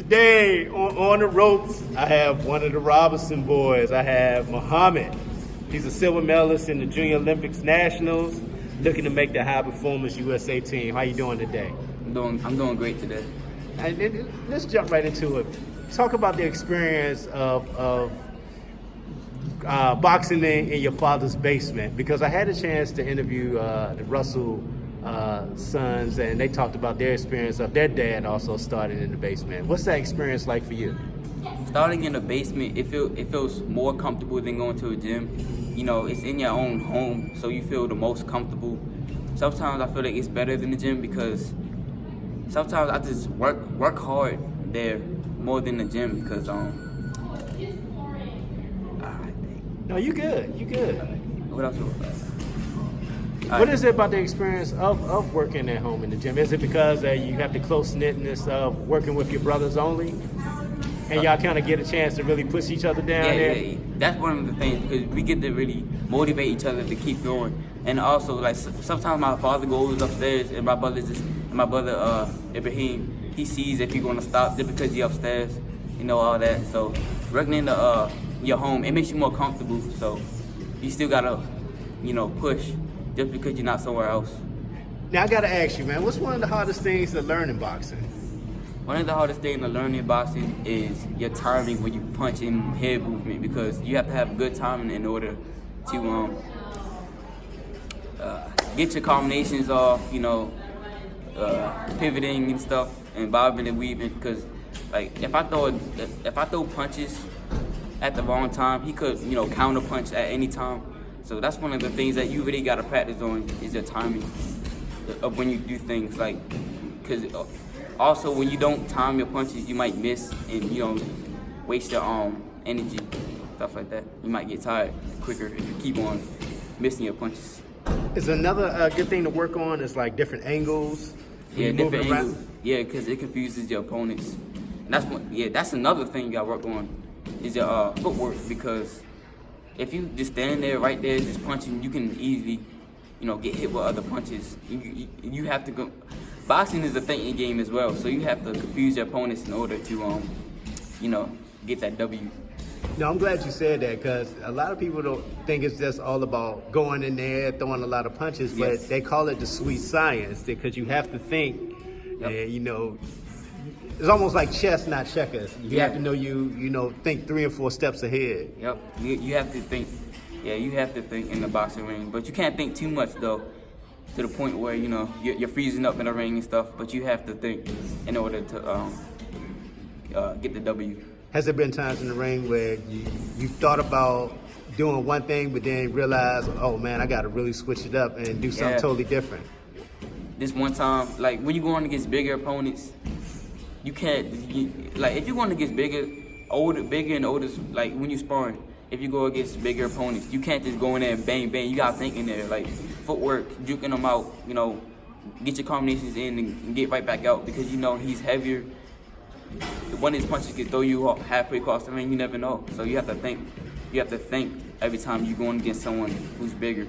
Today on the ropes, I have one of the Robinson boys. I have Muhammad. He's a silver medalist in the Junior Olympics Nationals, looking to make the high performance USA team. How you doing today? I'm doing great today. And then let's jump right into it. Talk about the experience of boxing in your father's basement, because I had a chance to interview the Russell sons, and they talked about their experience of their dad also starting in the basement. What's that experience like for you? Starting in the basement, it feels more comfortable than going to a gym. You know, it's in your own home, so you feel the most comfortable. Sometimes I feel like it's better than the gym because sometimes I just work hard there more than the gym because No, you good. You good. What else? What is it about the experience of working at home in the gym? Is it because you have the close-knitness of working with your brothers only? And y'all kind of get a chance to really push each other down there? Yeah. That's one of the things, because we get to really motivate each other to keep going. And also, like, sometimes my father goes upstairs and my brother Ibrahim, he sees if you're going to stop just because you're upstairs, you know, all that. So working in your home, it makes you more comfortable. So you still got to, push just because you're not somewhere else. Now, I got to ask you, man, what's one of the hardest things to learn in boxing? One of the hardest things to learn in boxing is your timing when you punch and head movement, because you have to have good timing in order to get your combinations off, pivoting and stuff, and bobbing and weaving. Because like if I throw punches at the wrong time, he could counter punch at any time. So that's one of the things that you really got to practice on, is your timing of when you do things, like, because also when you don't time your punches, you might miss and waste your energy, stuff like that. You might get tired quicker if you keep on missing your punches. Is another good thing to work on is like different angles. Yeah, different angles. Yeah, because it confuses your opponents. And that's another thing you got to work on, is your footwork, because if you just stand there right there just punching, you can easily get hit with other punches. You have to go. Boxing is a thinking game as well, so you have to confuse your opponents in order to get that W. No, I'm glad you said that, because a lot of people don't think it's just all about going in there, throwing a lot of punches, but they call it the sweet science, because you have to think, it's almost like chess, not checkers. You have to know think 3 or 4 steps ahead. Yep, you have to think. Yeah, you have to think in the boxing ring, but you can't think too much though, to the point where you're freezing up in the ring and stuff. But you have to think in order to get the W. Has there been times in the ring where you thought about doing one thing, but then realized, oh man, I got to really switch it up and do something totally different? This one time, like when you're going against bigger opponents, you can't. If you're going against bigger and older, like when you sparring, if you go against bigger opponents, you can't just go in there and bang, bang. You got to think in there, like footwork, juking them out, get your combinations in and get right back out, because he's heavier. One of his punches can throw you halfway across the ring, you never know. So you have to think. You have to think every time you're going against someone who's bigger.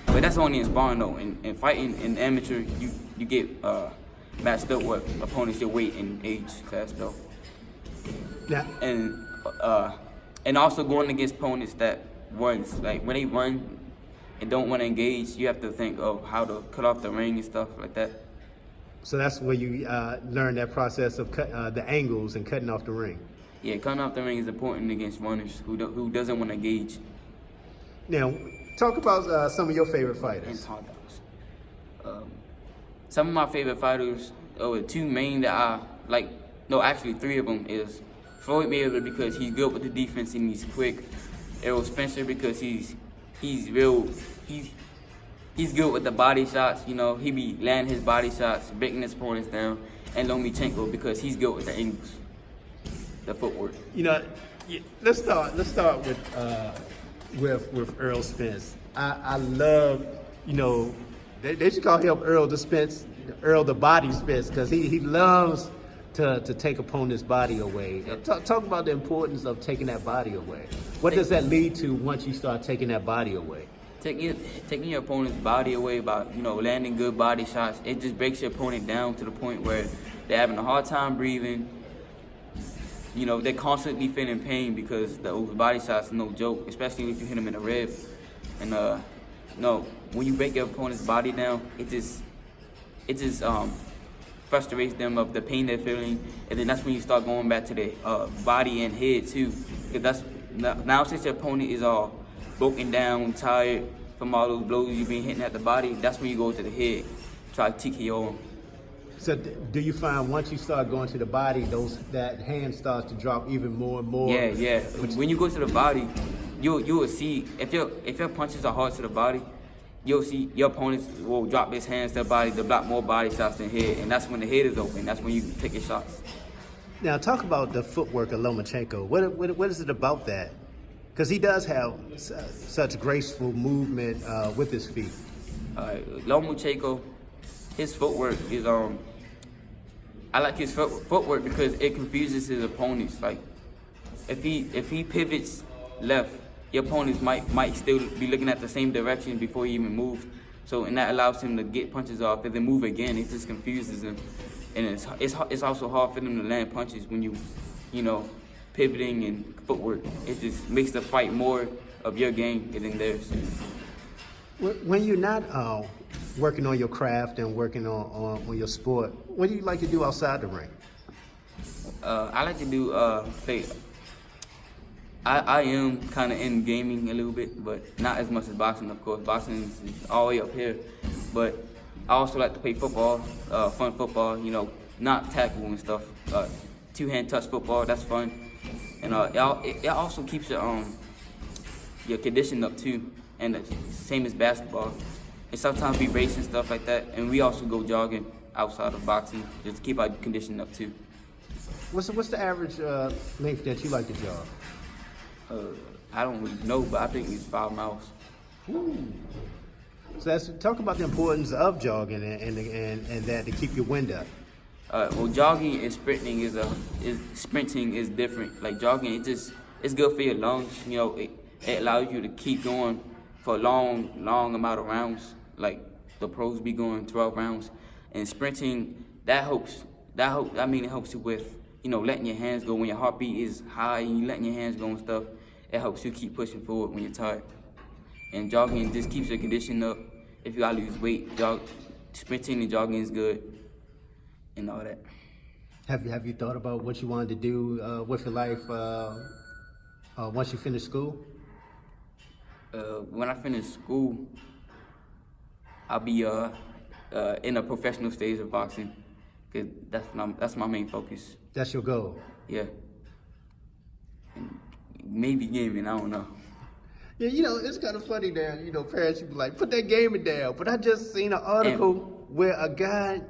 But that's only in sparring though. In fighting, in amateur, you get matched up with opponents your weight and age class though. Yeah. And also going against opponents that runs, like when they run and don't want to engage, you have to think of how to cut off the ring and stuff like that. So that's where you learn that process of the angles and cutting off the ring. Yeah, cutting off the ring is important against runners who doesn't want to engage. Now, talk about some of your favorite fighters. Some of my favorite fighters, two main that I like. No, actually 3 of them is Floyd Mayweather, because he's good with the defense and he's quick. Errol Spencer, because he's good with the body shots. He be landing his body shots, breaking his opponents down. And Lomachenko, because he's good with the angles, the footwork. Let's start with Errol Spence. I love, they should call him Earl the Body Spence, because he loves to take opponent's body away. Talk about the importance of taking that body away. What does that lead to once you start taking that body away? Taking your opponent's body away by landing good body shots, it just breaks your opponent down to the point where they're having a hard time breathing. you know, they're constantly feeling pain because the over body shots is no joke, especially if you hit them in the rib. And no, when you break your opponent's body down, it just frustrates them of the pain they're feeling, and then that's when you start going back to the body and head too. Because now since your opponent is all broken down, tired from all those blows you've been hitting at the body, that's when you go to the head, try to TKO them. So do you find once you start going to the body, that hand starts to drop even more and more? Yeah. When you go to the body, you will see if your punches are hard to the body, you'll see your opponents will drop his hands to the body to block more body shots than head, and that's when the head is open. That's when you take your shots. Now talk about the footwork of Lomachenko. What is it about that? Because he does have such graceful movement with his feet. Lomachenko, his footwork is I like his footwork because it confuses his opponents. Like if he pivots left, your opponents might still be looking at the same direction before he even moves. So and that allows him to get punches off. If they move again, it just confuses him, and it's also hard for them to land punches when you know pivoting and footwork. It just makes the fight more of your game than theirs. When you're not working on your craft and working on your sport, what do you like to do outside the ring? I like to do play. I am kind of in gaming a little bit, but not as much as boxing, of course. Boxing is all the way up here. But I also like to play football, fun football, you know, not tackle and stuff. Two-hand touch football, that's fun. And it also keeps your condition up too, and the same as basketball. And sometimes we race and stuff like that, and we also go jogging outside of boxing just to keep our condition up too. What's the average length that you like to jog? I don't really know, but I think it's 5 miles. Ooh. So talk about the importance of jogging and that to keep your wind up. Well, jogging and sprinting is different. Like jogging, it's good for your lungs. You know, it allows you to keep going for a long amount of rounds. Like the pros be going 12 rounds, and sprinting that helps. I mean, it helps you with, you know, letting your hands go when your heartbeat is high and you letting your hands go and stuff. It helps you keep pushing forward when you're tired. And jogging just keeps your condition up. If you gotta lose weight, sprinting and jogging is good, and all that. Have you thought about what you wanted to do with your life once you finish school? When I finish school, I'll be in a professional stage of boxing, cause that's my main focus. That's your goal. Yeah. And maybe gaming, I don't know. Yeah, you know, it's kind of funny that, you know, parents should be like, put that gaming down. But I just seen an article where a guy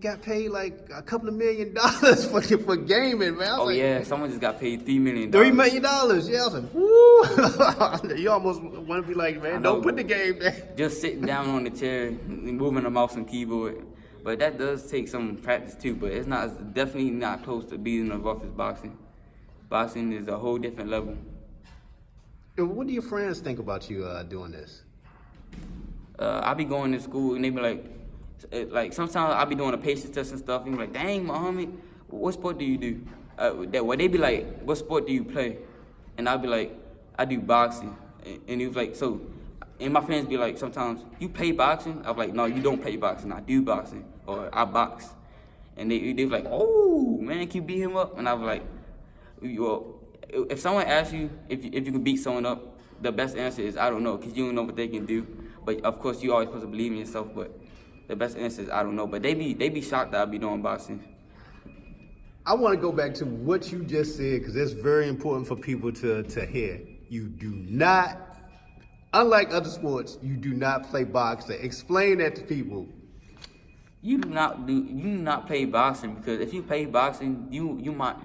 got paid like $2 million for gaming, man. Oh, yeah, someone just got paid $3 million. $3 million, yeah. I was like, woo! You almost want to be like, man, don't put the game down. Just sitting down on the chair, moving the mouse and keyboard. But that does take some practice too, but it's definitely not close to being as rough as boxing. Boxing is a whole different level. What do your friends think about you doing this? I be going to school and they be like sometimes I be doing a patience test and stuff and be like, dang, Muhammad, what sport do you do? They be like, what sport do you play? And I'll be like, I do boxing. And he was like, so, and my friends be like, sometimes, you play boxing? I was like, no, you don't play boxing, I do boxing, or I box. And they was like, oh, man, can you beat him up? And I was like, well, if someone asks you if you can beat someone up, the best answer is I don't know, because you don't know what they can do. But of course, you always supposed to believe in yourself. But the best answer is I don't know. But they be shocked that I be doing boxing. I want to go back to what you just said because it's very important for people to hear. You do not, unlike other sports, you do not play boxing. Explain that to people. You do not play boxing because if you play boxing, you might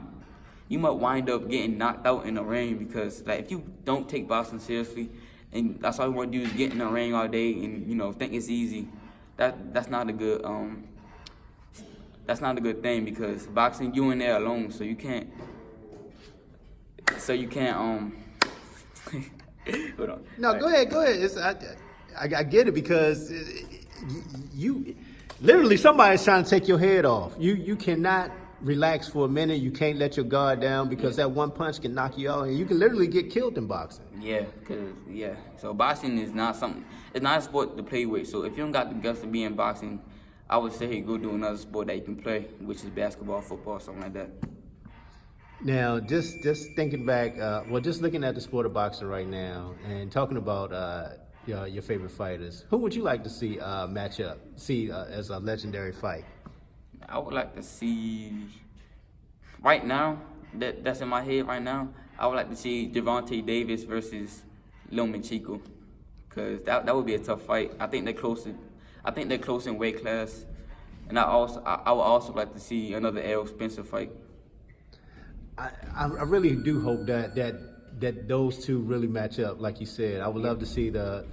wind up getting knocked out in the ring because like if you don't take boxing seriously and that's all you want to do is get in the ring all day and you know think it's easy, that's not a good thing because boxing you in there alone so you can't hold on. No, go ahead. I get it because you literally somebody's trying to take your head off. You cannot relax for a minute. You can't let your guard down because that one punch can knock you out, and you can literally get killed in boxing. Yeah, So boxing is not something. It's not a sport to play with. So if you don't got the guts to be in boxing, I would say go do another sport that you can play, which is basketball, football, something like that. Now, just thinking back, just looking at the sport of boxing right now, and talking about your favorite fighters, who would you like to see match up, as a legendary fight? I would like to see, right now, that's in my head right now, I would like to see Gervonta Davis versus Lomachenko, because that would be a tough fight. I think they're close in weight class, and I would also like to see another Errol Spencer fight. I really do hope that those two really match up, like you said. I would love to see the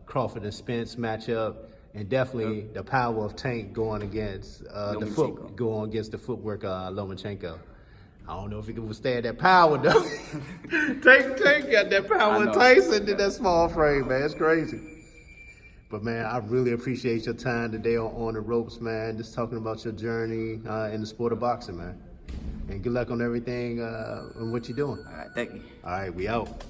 Crawford and Spence match up. And definitely the power of Tank going against the Footwork Lomachenko. I don't know if he can withstand that power though. Tank got that power. Tyson did that small frame, man. It's crazy. But man, I really appreciate your time today on the ropes, man. Just talking about your journey in the sport of boxing, man. And good luck on everything and what you're doing. All right, thank you. All right, we out.